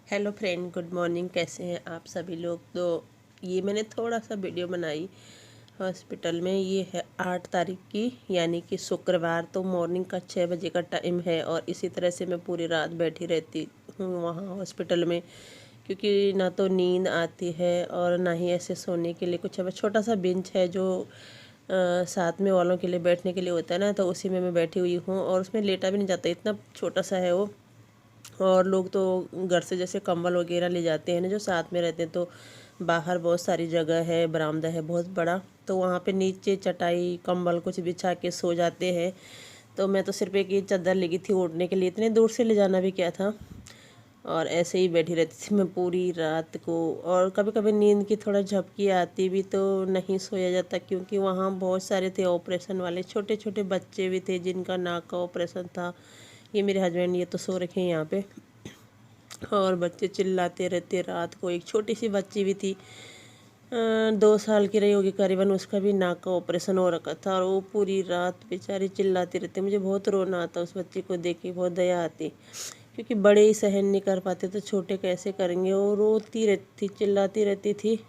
Hello friend, good morning. कैसे हैं आप सभी लोग। तो ये मैंने थोड़ा सा वीडियो बनाई हॉस्पिटल में। ये है 8 तारीख की, यानी कि शुक्रवार। तो मॉर्निंग का 6 बजे का टाइम है और इसी तरह से मैं पूरी रात बैठी रहती हूँ वहाँ हॉस्पिटल में, क्योंकि ना तो नींद आती है और ना ही ऐसे सोने के लिए कुछ है। बस छोटा सा बेंच है जो साथ में वालों के लिए बैठने के लिए होता है ना, तो उसी में मैं बैठी हुई हूँ और उसमें लेटा भी नहीं जाता, इतना छोटा सा है वो। और लोग तो घर से जैसे कंबल वगैरह ले जाते हैं ना जो साथ में रहते हैं, तो बाहर बहुत सारी जगह है, बरामदा है बहुत बड़ा, तो वहाँ पे नीचे चटाई कंबल कुछ बिछा के सो जाते हैं। तो मैं तो सिर्फ एक ही चादर लेगी थी ओढ़ने के लिए, इतने दूर से ले जाना भी क्या था। और ऐसे ही बैठी रहती थी मैं पूरी रात को। और कभी कभी नींद की थोड़ा झपकी आती भी तो नहीं सोया जाता, क्योंकि वहाँ बहुत सारे थे ऑपरेशन वाले, छोटे छोटे बच्चे भी थे जिनका नाक का ऑपरेशन था। ये मेरे हस्बैंड ये तो सो रखे हैं यहाँ पे, और बच्चे चिल्लाते रहते रात को। एक छोटी सी बच्ची भी थी, 2 साल की रही होगी करीबन, उसका भी नाक का ऑपरेशन हो रखा था और वो पूरी रात बेचारी चिल्लाती रहती। मुझे बहुत रोना आता उस बच्ची को देख के, बहुत दया आती, क्योंकि बड़े ही सहन नहीं कर पाते तो छोटे कैसे करेंगे। वो रोती रहती थी, चिल्लाती रहती थी।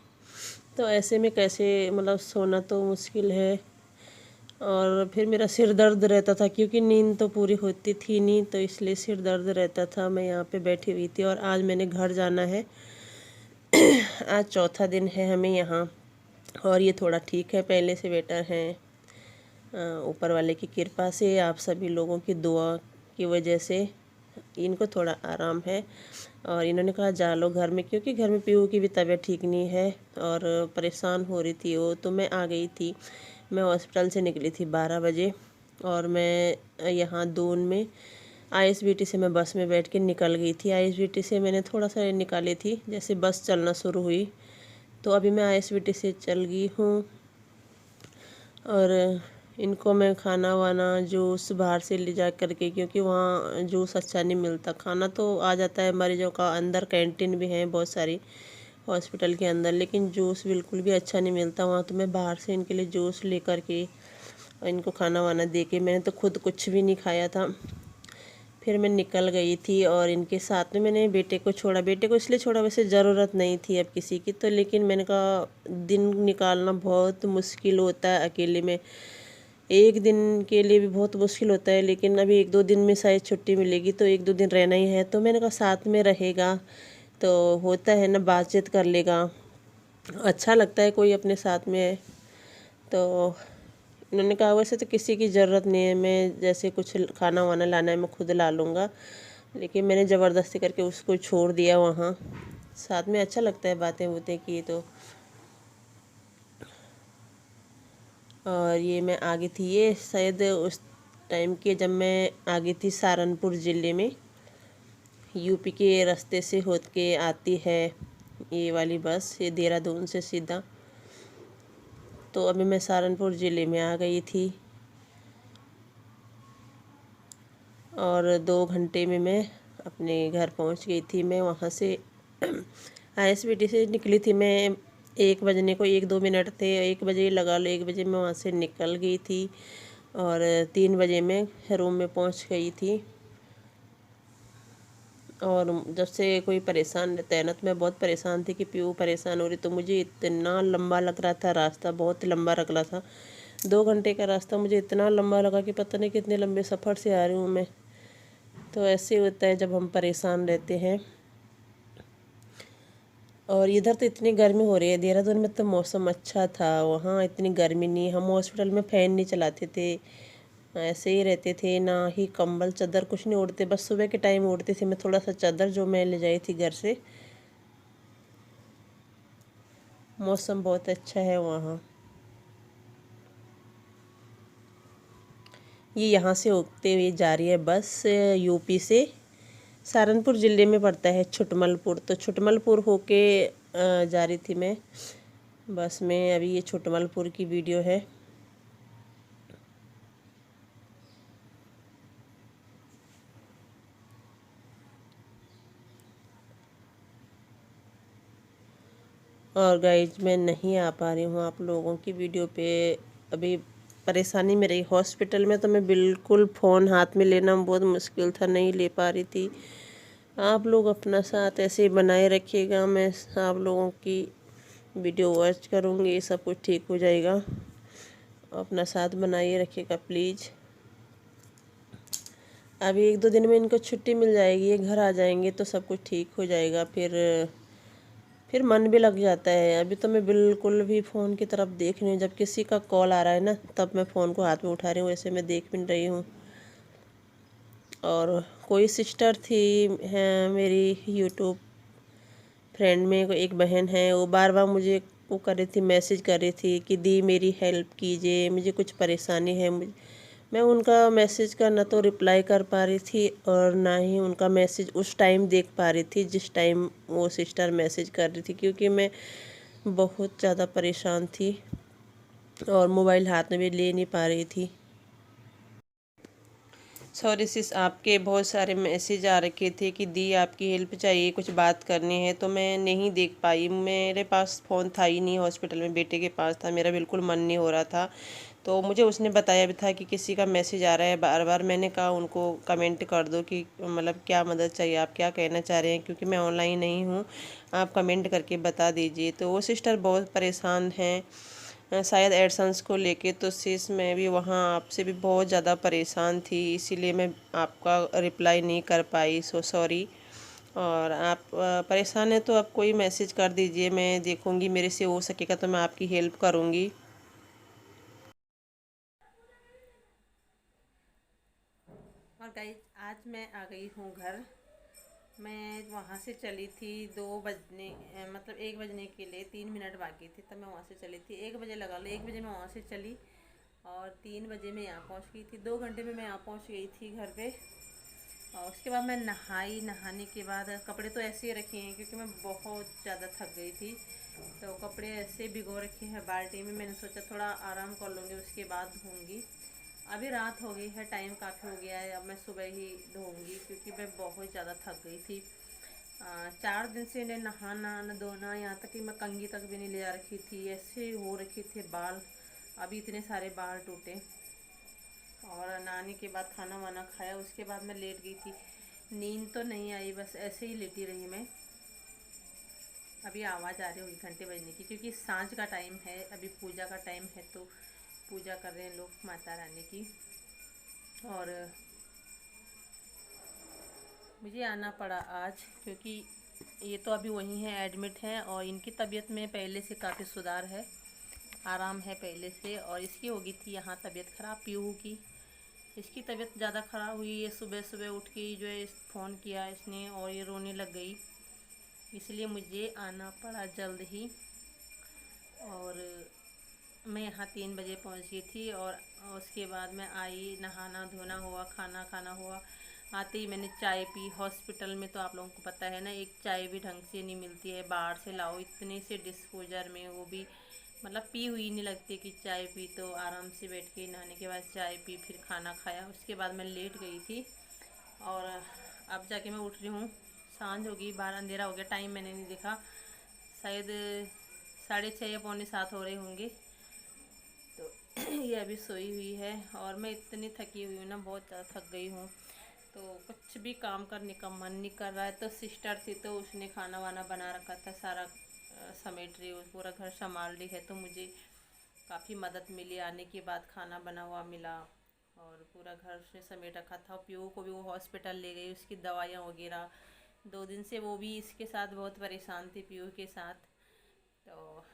तो ऐसे में कैसे मतलब सोना तो मुश्किल है। और फिर मेरा सिर दर्द रहता था, क्योंकि नींद तो पूरी होती थी नहीं, तो इसलिए सिर दर्द रहता था। मैं यहाँ पे बैठी हुई थी और आज मैंने घर जाना है। आज चौथा दिन है हमें यहाँ, और ये थोड़ा ठीक है, पहले से बेटर है। ऊपर वाले की कृपा से, आप सभी लोगों की दुआ की वजह से इनको थोड़ा आराम है। और इन्होंने कहा जा लो घर में, क्योंकि घर में पीहू की भी तबीयत ठीक नहीं है और परेशान हो रही थी वो। तो मैं आ गई थी। मैं हॉस्पिटल से निकली थी 12 बजे और मैं यहाँ दून में आईएसबीटी से मैं बस में बैठ के निकल गई थी। आईएसबीटी से मैंने थोड़ा सा निकाली थी, जैसे बस चलना शुरू हुई तो अभी मैं आईएसबीटी से चल गई हूँ। और इनको मैं खाना वाना जूस बाहर से ले जा करके, क्योंकि वहाँ जूस अच्छा नहीं मिलता। खाना तो आ जाता है मरीजों का, अंदर कैंटीन भी है बहुत सारी हॉस्पिटल के अंदर, लेकिन जूस बिल्कुल भी अच्छा नहीं मिलता वहाँ। तो मैं बाहर से इनके लिए जूस ले कर के और इनको खाना वाना दे के, मैंने तो खुद कुछ भी नहीं खाया था। फिर मैं निकल गई थी और इनके साथ में मैंने बेटे को छोड़ा। बेटे को इसलिए छोड़ा, वैसे ज़रूरत नहीं थी अब किसी की, तो लेकिन मैंने कहा दिन निकालना बहुत मुश्किल होता है अकेले में। एक दिन के लिए भी बहुत मुश्किल होता है, लेकिन अभी 1-2 दिन में शायद छुट्टी मिलेगी, तो 1-2 दिन रहना ही है। तो मैंने कहा साथ में रहेगा तो होता है ना, बातचीत कर लेगा, अच्छा लगता है कोई अपने साथ में है। तो उन्होंने कहा वैसे तो किसी की ज़रूरत नहीं है, मैं जैसे कुछ खाना वाना लाना है मैं खुद ला लूँगा, लेकिन मैंने ज़बरदस्ती करके उसको छोड़ दिया वहाँ। साथ में अच्छा लगता है, बातें वूतें की तो। और ये मैं आ गई थी, ये शायद उस टाइम की जब मैं आ गई थी सहारनपुर ज़िले में। यूपी के रास्ते से होद के आती है ये वाली बस, ये देहरादून से सीधा। तो अभी मैं सहारनपुर ज़िले में आ गई थी और 2 घंटे में मैं अपने घर पहुंच गई थी। मैं वहाँ से आईएसबीटी से निकली थी मैं, 1 बजने को 1-2 मिनट थे, 1 बजे लगा लो, 1 बजे मैं वहाँ से निकल गई थी और 3 बजे मैं रूम में पहुँच गई थी। और जब से कोई परेशान रहता है ना, तो मैं बहुत परेशान थी कि पीहू परेशान हो रही, तो मुझे इतना लंबा लग रहा था रास्ता, बहुत लंबा लग रहा था। 2 घंटे का रास्ता मुझे इतना लंबा लगा कि पता नहीं कितने लंबे सफ़र से आ रही हूँ मैं। तो ऐसे होता है जब हम परेशान रहते हैं। और इधर तो इतनी गर्मी हो रही है, देहरादून में तो मौसम अच्छा था, वहाँ इतनी गर्मी नहीं। हम हॉस्पिटल में फ़ैन नहीं चलाते थे, ऐसे ही रहते थे, ना ही कंबल चादर कुछ नहीं ओढ़ते, बस सुबह के टाइम ओढ़ते थे मैं थोड़ा सा चादर जो मैं ले जाई थी घर से। मौसम बहुत अच्छा है वहाँ। ये यहाँ से होते हुए जा रही है बस यूपी से, सहारनपुर ज़िले में पड़ता है छुटमलपुर, तो छुटमलपुर होके जा रही थी मैं बस में। अभी ये छुटमलपुर की वीडियो है। और गाइज मैं नहीं आ पा रही हूँ आप लोगों की वीडियो पे, अभी परेशानी में रही हॉस्पिटल में, तो मैं बिल्कुल फ़ोन हाथ में लेना बहुत मुश्किल था, नहीं ले पा रही थी। आप लोग अपना साथ ऐसे बनाए रखिएगा, मैं आप लोगों की वीडियो वॉच करूँगी, सब कुछ ठीक हो जाएगा। अपना साथ बनाइए रखिएगा प्लीज़। अभी 1-2 दिन में इनको छुट्टी मिल जाएगी, ये घर आ जाएंगे तो सब कुछ ठीक हो जाएगा। फिर मन भी लग जाता है। अभी तो मैं बिल्कुल भी फ़ोन की तरफ देख रही हूँ, जब किसी का कॉल आ रहा है ना तब मैं फ़ोन को हाथ में उठा रही हूँ, वैसे मैं देख भी नहीं रही हूँ। और कोई सिस्टर थी है मेरी यूट्यूब फ्रेंड में, एक बहन है, वो बार बार मुझे वो कर रही थी, मैसेज कर रही थी कि दी मेरी हेल्प कीजिए, मुझे कुछ परेशानी है। मैं उनका मैसेज का ना तो रिप्लाई कर पा रही थी और ना ही उनका मैसेज उस टाइम देख पा रही थी जिस टाइम वो सिस्टर मैसेज कर रही थी, क्योंकि मैं बहुत ज़्यादा परेशान थी और मोबाइल हाथ में भी ले नहीं पा रही थी। सॉरी सिस, आपके बहुत सारे मैसेज आ रखे थे कि दी आपकी हेल्प चाहिए, कुछ बात करनी है, तो मैं नहीं देख पाई। मेरे पास फ़ोन था ही नहीं, हॉस्पिटल में बेटे के पास था, मेरा बिल्कुल मन नहीं हो रहा था। तो मुझे उसने बताया भी था कि किसी का मैसेज आ रहा है बार बार। मैंने कहा उनको कमेंट कर दो कि मतलब क्या मदद चाहिए, आप क्या कहना चाह रहे हैं, क्योंकि मैं ऑनलाइन नहीं हूँ, आप कमेंट करके बता दीजिए। तो वो सिस्टर बहुत परेशान हैं शायद एडसन्स को लेके। तो सिस मैं भी वहाँ आपसे भी बहुत ज़्यादा परेशान थी, इसीलिए मैं आपका रिप्लाई नहीं कर पाई, सो सॉरी। और आप परेशान हैं तो आप कोई मैसेज कर दीजिए, मैं देखूँगी मेरे से हो सकेगा तो मैं आपकी हेल्प करूँगी। और गाइस, आज मैं आ गई हूँ घर। मैं वहाँ से चली थी 2 बजने मतलब 1 बजने के लिए 3 मिनट बाकी थे, तब मैं वहाँ से चली थी। 1 बजे लगा लो, 1 बजे मैं वहाँ से चली और 3 बजे मैं यहाँ पहुँच गई थी। 2 घंटे में मैं यहाँ पहुँच गई थी घर पे। और उसके बाद मैं नहाई, नहाने के बाद कपड़े तो ऐसे ही रखे हैं क्योंकि मैं बहुत ज़्यादा थक गई थी, तो कपड़े ऐसे भिगो रखे हैं बाल्टी में। मैंने सोचा थोड़ा आराम कर लूँगी, उसके बाद धोऊँगी। अभी रात हो गई है, टाइम काफ़ी हो गया है, अब मैं सुबह ही धोऊँगी क्योंकि मैं बहुत ज़्यादा थक गई थी। 4 दिन से इन्हें नहाना न धोना, यहाँ तक कि मैं कंघी तक भी नहीं ले जा रखी थी, ऐसे हो रखे थे बाल। अभी इतने सारे बाल टूटे। और नहाने के बाद खाना वाना खाया, उसके बाद मैं लेट गई थी। नींद तो नहीं आई, बस ऐसे ही लेटी रही मैं। अभी आवाज़ आ रही होगी घंटे बजने की, क्योंकि सांझ का टाइम है, अभी पूजा का टाइम है, तो पूजा कर रहे हैं लोग माता रानी की। और मुझे आना पड़ा आज क्योंकि ये तो अभी वहीं हैं, एडमिट हैं, और इनकी तबीयत में पहले से काफ़ी सुधार है, आराम है पहले से। और इसकी हो गई थी यहाँ तबीयत ख़राब, पीहू की। इसकी तबीयत ज़्यादा ख़राब हुई है, सुबह सुबह उठ के जो है फ़ोन किया इसने और ये रोने लग गई, इसलिए मुझे आना पड़ा जल्द ही। और मैं यहाँ 3 बजे पहुँच गई थी और उसके बाद मैं आई, नहाना धोना हुआ, खाना खाना हुआ। आते ही मैंने चाय पी। हॉस्पिटल में तो आप लोगों को पता है ना, एक चाय भी ढंग से नहीं मिलती है, बाहर से लाओ, इतने से डिस्पोजर में, वो भी मतलब पी हुई नहीं लगती कि चाय पी। तो आराम से बैठ के नहाने के बाद चाय पी, फिर खाना खाया, उसके बाद मैं लेट गई थी। और अब जाके मैं उठ रही हूँ, सांझ हो गई, बाहर अंधेरा हो गया, टाइम मैंने नहीं देखा, शायद 6:30 या पौने 7 हो रहे होंगे। तो ये अभी सोई हुई है और मैं इतनी थकी हुई हूँ ना, बहुत ज़्यादा थक गई हूँ, तो कुछ भी काम करने का मन नहीं कर रहा है। तो सिस्टर थी तो उसने खाना वाना बना रखा था, सारा समेट रही, पूरा घर संभाल रही है, तो मुझे काफ़ी मदद मिली। आने के बाद खाना बना हुआ मिला और पूरा घर से समेट रखा था। पीहू को भी वो हॉस्पिटल ले गई, उसकी दवाइयाँ वगैरह। 2 दिन से वो भी इसके साथ बहुत परेशान थी, पीहू के साथ। तो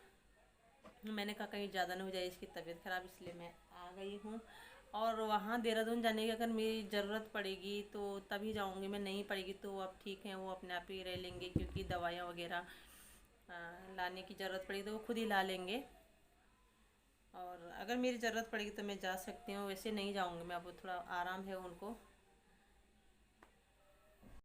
मैंने कहा कहीं ज़्यादा नहीं हो जाए इसकी तबीयत ख़राब, इसलिए मैं आ गई हूँ। और वहाँ देहरादून जाने की अगर मेरी ज़रूरत पड़ेगी तो तभी जाऊँगी, मैं नहीं पड़ेगी तो अब ठीक है, वो अपने आप ही रह लेंगे, क्योंकि दवाइयाँ वगैरह लाने की ज़रूरत पड़ेगी तो वो खुद ही ला लेंगे। और अगर मेरी ज़रूरत पड़ेगी तो मैं जा सकती हूँ, वैसे नहीं जाऊँगी मैं, अब थोड़ा आराम है उनको।